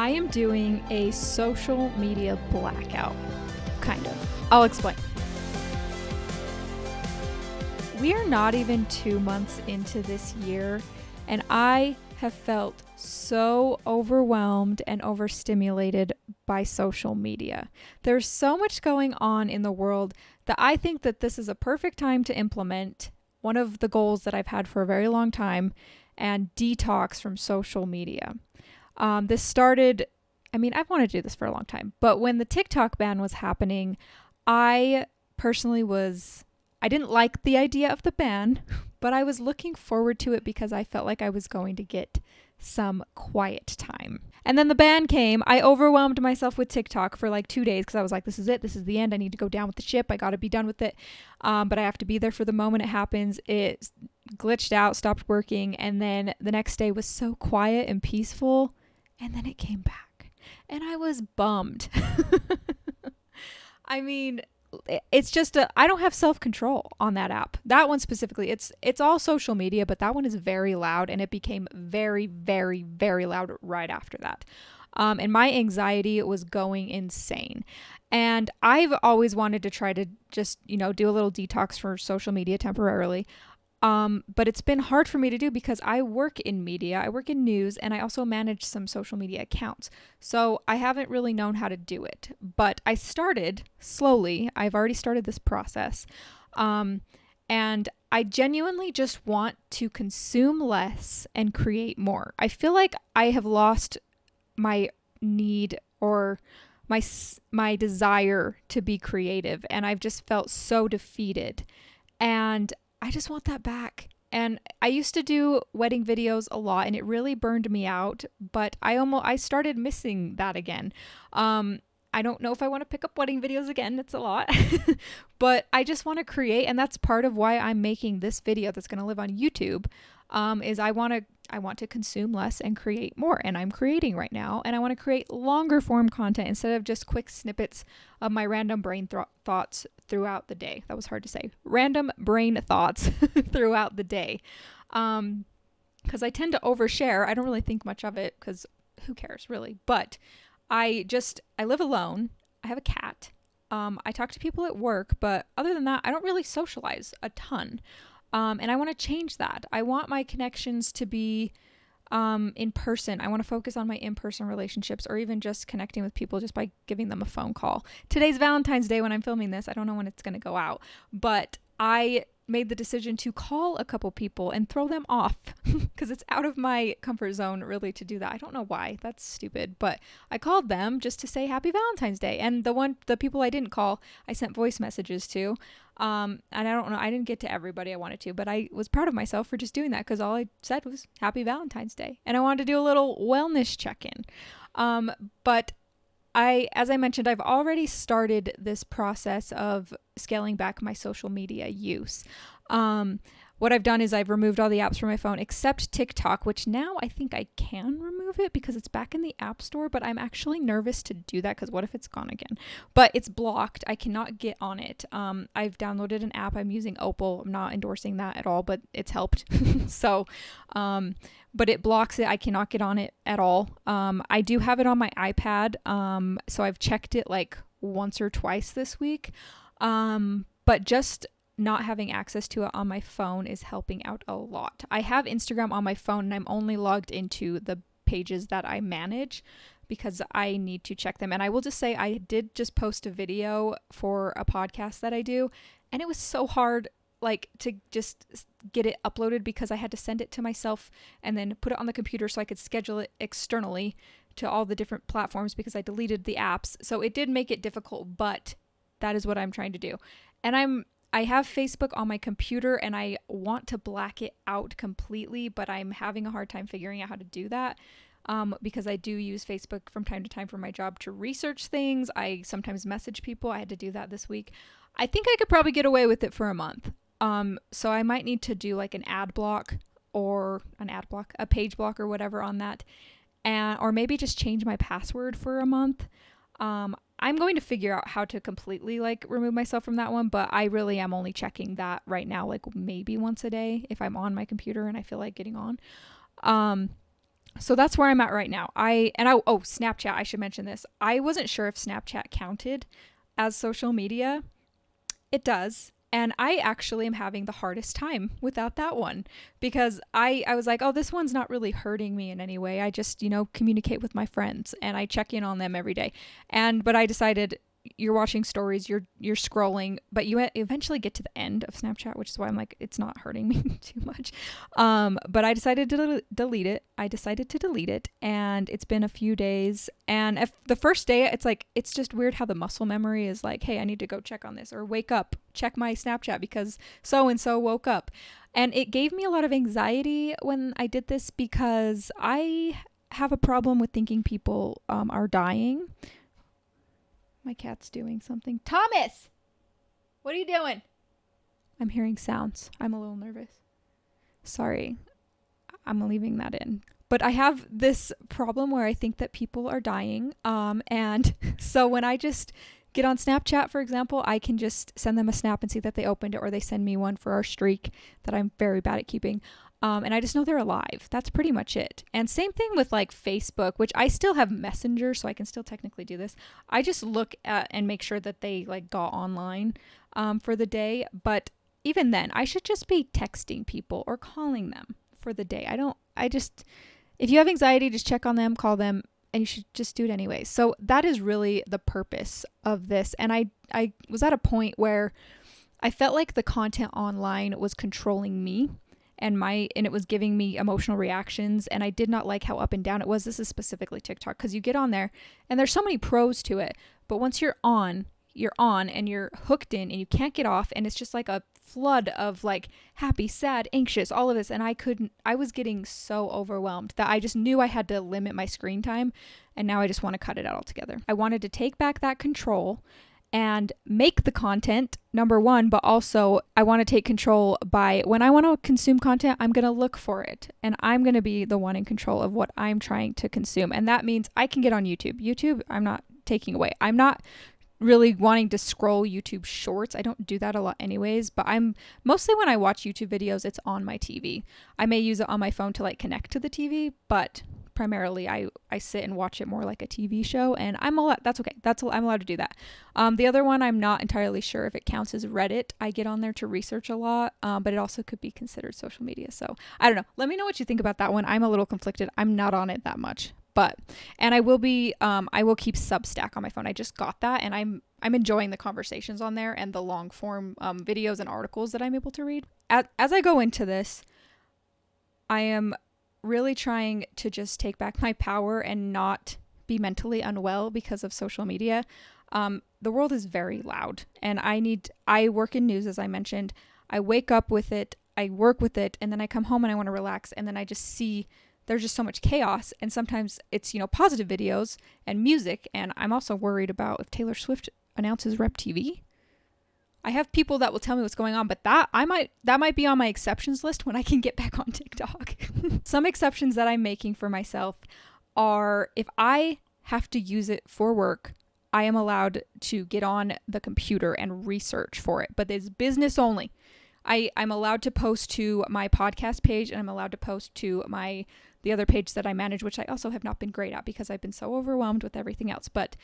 I am doing a social media blackout, kind of. I'll explain. We are not even 2 months into this year, and I have felt so overwhelmed and overstimulated by social media. There's so much going on in the world that I think that this is a perfect time to implement one of the goals that I've had for a very long time, and detox from social media. This started, I've wanted to do this for a long time, but when the TikTok ban was happening, I personally I didn't like the idea of the ban, but I was looking forward to it because I felt like I was going to get some quiet time. And then the ban came. I overwhelmed myself with TikTok for like 2 days because I was like, this is it. This is the end. I need to go down with the ship. I got to be done with it. But I have to be there for the moment it happens. It glitched out, stopped working. And then the next day was so quiet and peaceful. And then it came back. And I was bummed. It's just I don't have self-control on that app. That one specifically, it's all social media, but that one is very loud, and it became very, very, very loud right after that. And my anxiety was going insane. And I've always wanted to try to just, do a little detox for social media temporarily. But it's been hard for me to do because I work in media, I work in news, and I also manage some social media accounts. So I haven't really known how to do it, but I started slowly. I've already started this process. And I genuinely just want to consume less and create more. I feel like I have lost my need or my desire to be creative, and I've just felt so defeated. And I just want that back. And I used to do wedding videos a lot, and it really burned me out, but I started missing that again. I don't know if I want to pick up wedding videos again. It's a lot, but I just want to create. And that's part of why I'm making this video that's going to live on YouTube. Is I want to consume less and create more. And I'm creating right now, and I want to create longer form content instead of just quick snippets of my random brain thoughts throughout the day. That was hard to say. Random brain thoughts throughout the day. Because I tend to overshare. I don't really think much of it because who cares really? But I live alone. I have a cat. I talk to people at work, but other than that, I don't really socialize a ton. And I want to change that. I want my connections to be in person. I want to focus on my in-person relationships, or even just connecting with people just by giving them a phone call. Today's Valentine's Day when I'm filming this. I don't know when it's going to go out, but I made the decision to call a couple people and throw them off because it's out of my comfort zone really to do that. I don't know why. That's stupid, but I called them just to say happy Valentine's Day. And the people I didn't call, I sent voice messages to. And I don't know, I didn't get to everybody I wanted to, but I was proud of myself for just doing that because all I said was happy Valentine's Day. And I wanted to do a little wellness check-in. But as I mentioned, I've already started this process of scaling back my social media use. What I've done is I've removed all the apps from my phone except TikTok, which now I think I can remove it because it's back in the App Store, but I'm actually nervous to do that because what if it's gone again? But it's blocked. I cannot get on it. I've downloaded an app. I'm using Opal. I'm not endorsing that at all, but it's helped. So, but it blocks it. I cannot get on it at all. I do have it on my iPad. So I've checked it like once or twice this week. But just not having access to it on my phone is helping out a lot. I have Instagram on my phone, and I'm only logged into the pages that I manage because I need to check them. And I will just say I did just post a video for a podcast that I do, and it was so hard to just get it uploaded because I had to send it to myself and then put it on the computer so I could schedule it externally to all the different platforms because I deleted the apps. So it did make it difficult, but that is what I'm trying to do. And I have Facebook on my computer, and I want to black it out completely, but I'm having a hard time figuring out how to do that because I do use Facebook from time to time for my job to research things. I sometimes message people. I had to do that this week. I think I could probably get away with it for a month. So I might need to do like a page block or whatever on that, or maybe just change my password for a month. I'm going to figure out how to completely remove myself from that one, but I really am only checking that right now, maybe once a day if I'm on my computer and I feel like getting on. So that's where I'm at right now. Snapchat, I should mention this. I wasn't sure if Snapchat counted as social media. It does. And I actually am having the hardest time without that one because I was like, oh, this one's not really hurting me in any way. I just, communicate with my friends and I check in on them every day. But I decided you're watching stories, you're scrolling, but you eventually get to the end of Snapchat, which is why I'm like, it's not hurting me too much. But I decided to delete it. And it's been a few days. And if the first day, it's just weird how the muscle memory is like, hey, I need to go check on this, or wake up, check my Snapchat because so-and-so woke up. And it gave me a lot of anxiety when I did this because I have a problem with thinking people are dying. My cat's doing something. Thomas! What are you doing? I'm hearing sounds. I'm a little nervous. Sorry. I'm leaving that in. But I have this problem where I think that people are dying. And so when I just get on Snapchat, for example, I can just send them a snap and see that they opened it, or they send me one for our streak that I'm very bad at keeping. And I just know they're alive. That's pretty much it. And same thing with like Facebook, which I still have Messenger, so I can still technically do this. I just look at and make sure that they like got online for the day. But even then, I should just be texting people or calling them for the day. If you have anxiety, just check on them, call them, and you should just do it anyway. So that is really the purpose of this. And I was at a point where I felt like the content online was controlling me. And it was giving me emotional reactions, and I did not like how up and down it was. This is specifically TikTok, because you get on there and there's so many pros to it, but once you're on and you're hooked in and you can't get off, and it's just like a flood of like happy, sad, anxious, all of this. And I was getting so overwhelmed that I just knew I had to limit my screen time, and now I just want to cut it out altogether. I wanted to take back that control and make the content, number one, but also I want to take control by when I want to consume content, I'm going to look for it, and I'm going to be the one in control of what I'm trying to consume. And that means I can get on YouTube. YouTube, I'm not taking away. I'm not really wanting to scroll YouTube shorts. I don't do that a lot anyways, but I'm mostly, when I watch YouTube videos, it's on my TV. I may use it on my phone to like connect to the TV, but primarily I sit and watch it more like a TV show, and that's okay. I'm allowed to do that. The other one, I'm not entirely sure if it counts as Reddit. I get on there to research a lot, but it also could be considered social media. So I don't know. Let me know what you think about that one. I'm a little conflicted. I'm not on it that much, and I will keep Substack on my phone. I just got that, and I'm enjoying the conversations on there and the long form videos and articles that I'm able to read. As I go into this, I am really trying to just take back my power and not be mentally unwell because of social media. The world is very loud, and I work in news, as I mentioned. I wake up with it, I work with it, and then I come home and I want to relax, and then I just see there's just so much chaos, and sometimes it's, positive videos and music, and I'm also worried about if Taylor Swift announces Rep TV. I have people that will tell me what's going on, but that might be on my exceptions list when I can get back on TikTok. Some exceptions that I'm making for myself are if I have to use it for work, I am allowed to get on the computer and research for it, but it's business only. I'm allowed to post to my podcast page, and I'm allowed to post to the other page that I manage, which I also have not been great at because I've been so overwhelmed with everything else. But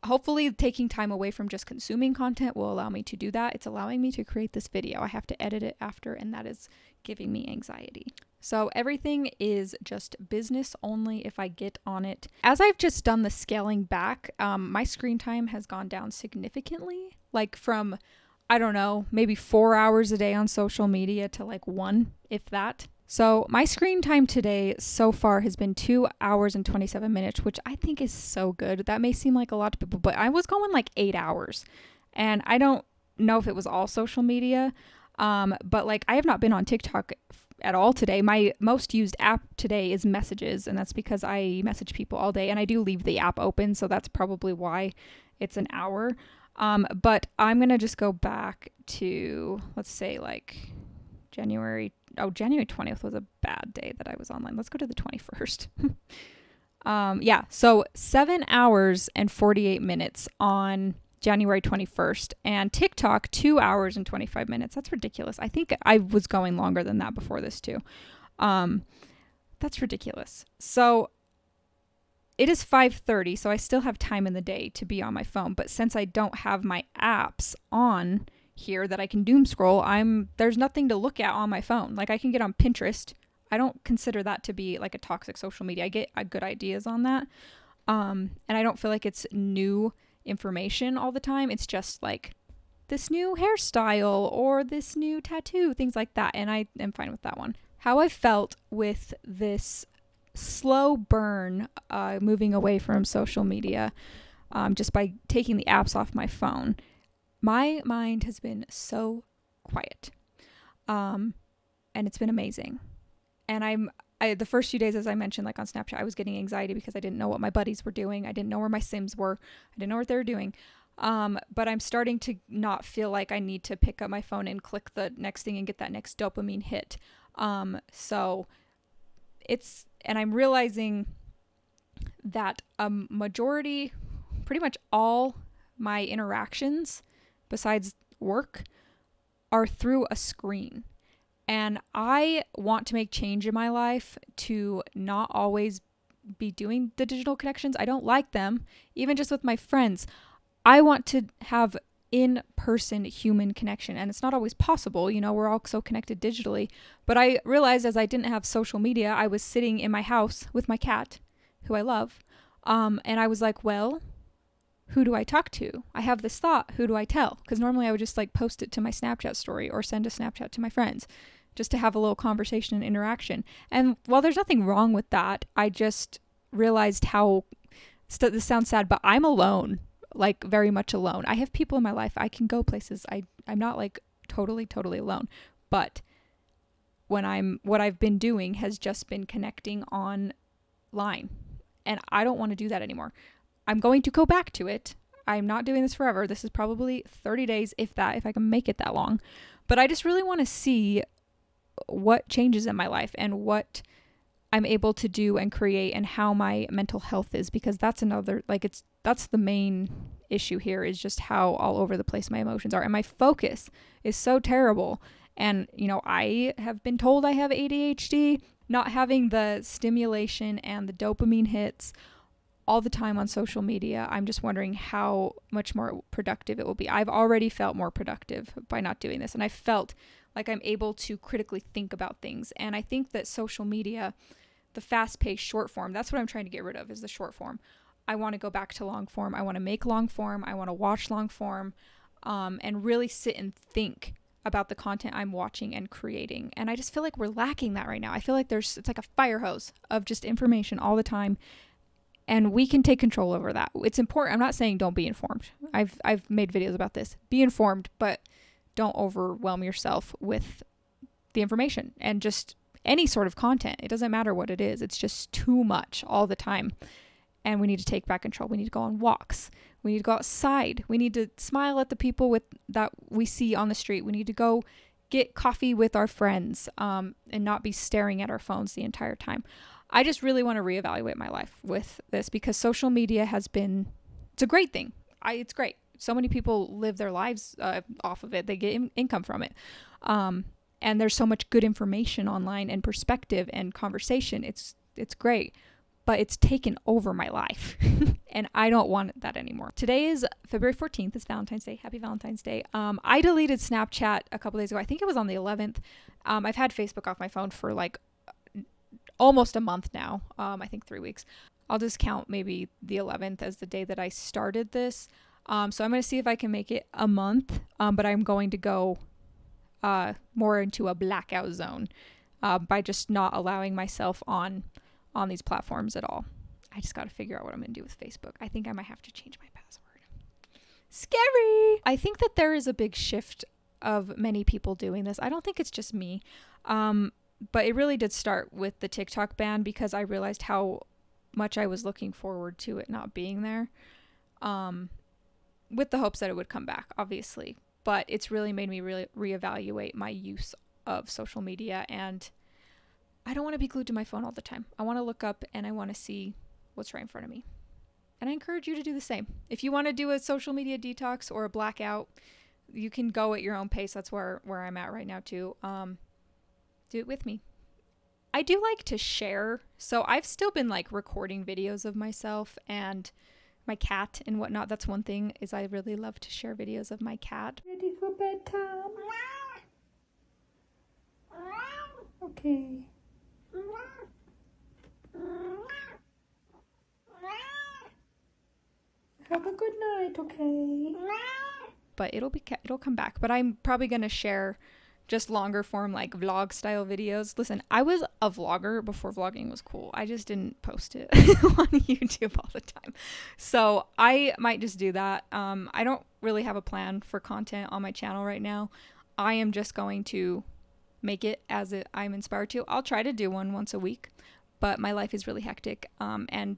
hopefully taking time away from just consuming content will allow me to do that. It's allowing me to create this video. I have to edit it after, and that is giving me anxiety. So everything is just business only if I get on it. As I've just done the scaling back, my screen time has gone down significantly, like from, I don't know, maybe 4 hours a day on social media to like 1, if that. So my screen time today so far has been 2 hours and 27 minutes, which I think is so good. That may seem like a lot to people, but I was going like 8 hours, and I don't know if it was all social media. But like I have not been on TikTok at all today. My most used app today is Messages, and that's because I message people all day, and I do leave the app open, so that's probably why it's an hour. But I'm going to just go back to, let's say like January 20th was a bad day that I was online. Let's go to the 21st. So 7 hours and 48 minutes on January 21st, and TikTok 2 hours and 25 minutes. That's ridiculous. I think I was going longer than that before this too. The That's ridiculous. So it is 5:30, so I still have time in the day to be on my phone. But since I don't have my apps on here that I can doom scroll, there's nothing to look at on my phone. Like I can get on Pinterest. I don't consider that to be like a toxic social media. I get good ideas on that. And I don't feel like it's new information all the time. It's just like this new hairstyle or this new tattoo, things like that. And I am fine with that one. How I felt with this slow burn moving away from social media just by taking the apps off my phone, my mind has been so quiet, and it's been amazing. And the first few days, as I mentioned, like on Snapchat, I was getting anxiety because I didn't know what my buddies were doing. I didn't know where my Sims were. I didn't know what they were doing. But I'm starting to not feel like I need to pick up my phone and click the next thing and get that next dopamine hit. And I'm realizing that a majority, pretty much all my interactions besides work are through a screen. And I want to make change in my life to not always be doing the digital connections. I don't like them, even just with my friends. I want to have in-person human connection, and it's not always possible. We're all so connected digitally. But I realized as I didn't have social media, I was sitting in my house with my cat, who I love, and I was like, well, who do I talk to? I have this thought, who do I tell? Because normally I would just like post it to my Snapchat story or send a Snapchat to my friends just to have a little conversation and interaction. And while there's nothing wrong with that, I just realized how, this sounds sad, but I'm alone. Like very much alone. I have people in my life. I can go places. I'm not like totally alone. But what I've been doing has just been connecting online. And I don't want to do that anymore. I'm going to go back to it. I'm not doing this forever. This is probably 30 days, if I can make it that long. But I just really want to see what changes in my life and what I'm able to do and create and how my mental health is, because that's that's the main issue here, is just how all over the place my emotions are. And my focus is so terrible. And, I have been told I have ADHD. Not having the stimulation and the dopamine hits all the time on social media, I'm just wondering how much more productive it will be. I've already felt more productive by not doing this. And I felt like I'm able to critically think about things. And I think that social media, the fast-paced short form, that's what I'm trying to get rid of, is the short form. I want to go back to long form. I want to make long form. I want to watch long form, and really sit and think about the content I'm watching and creating. And I just feel like we're lacking that right now. I feel like it's like a fire hose of just information all the time, and we can take control over that. It's important. I'm not saying don't be informed. I've made videos about this. Be informed, but don't overwhelm yourself with the information and just any sort of content. It doesn't matter what it is. It's just too much all the time. And we need to take back control. We need to go on walks. We need to go outside. We need to smile at the people that we see on the street. We need to go get coffee with our friends, and not be staring at our phones the entire time. I just really want to reevaluate my life with this, because social media it's a great thing. It's great. So many people live their lives off of it. They get income from it. And there's so much good information online and perspective and conversation. It's great. But it's taken over my life, and I don't want that anymore. Today is February 14th. It's Valentine's Day. Happy Valentine's Day. I deleted Snapchat a couple days ago. I think it was on the 11th. I've had Facebook off my phone for like almost a month now. I think 3 weeks. I'll just count maybe the 11th as the day that I started this. So I'm going to see if I can make it a month, but I'm going to go more into a blackout zone by just not allowing myself on these platforms at all. I just got to figure out what I'm going to do with Facebook. I think I might have to change my password. Scary! I think that there is a big shift of many people doing this. I don't think it's just me. But it really did start with the TikTok ban, because I realized how much I was looking forward to it not being there. With the hopes that it would come back, obviously. But it's really made me really reevaluate my use of social media, and I don't want to be glued to my phone all the time. I want to look up and I want to see what's right in front of me. And I encourage you to do the same. If you want to do a social media detox or a blackout, you can go at your own pace. That's where I'm at right now too. Do it with me. I do like to share. So I've still been like recording videos of myself and my cat and whatnot. That's one thing, is I really love to share videos of my cat. Ready for bedtime? Okay. Have a good night, okay? But it'll come back. But I'm probably gonna share just longer form, like vlog style videos. Listen, I was a vlogger before vlogging was cool. I just didn't post it on YouTube all the time. So I might just do that. I don't really have a plan for content on my channel right now. I am just going to make it as I'm inspired to. I'll try to do one once a week, but my life is really hectic. And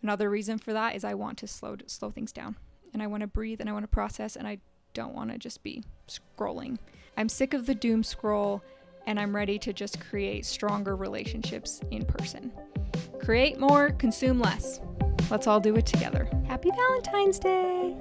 another reason for that is I want to slow things down, and I want to breathe, and I want to process, and I don't want to just be scrolling. I'm sick of the doom scroll, and I'm ready to just create stronger relationships in person. Create more, consume less. Let's all do it together. Happy Valentine's Day!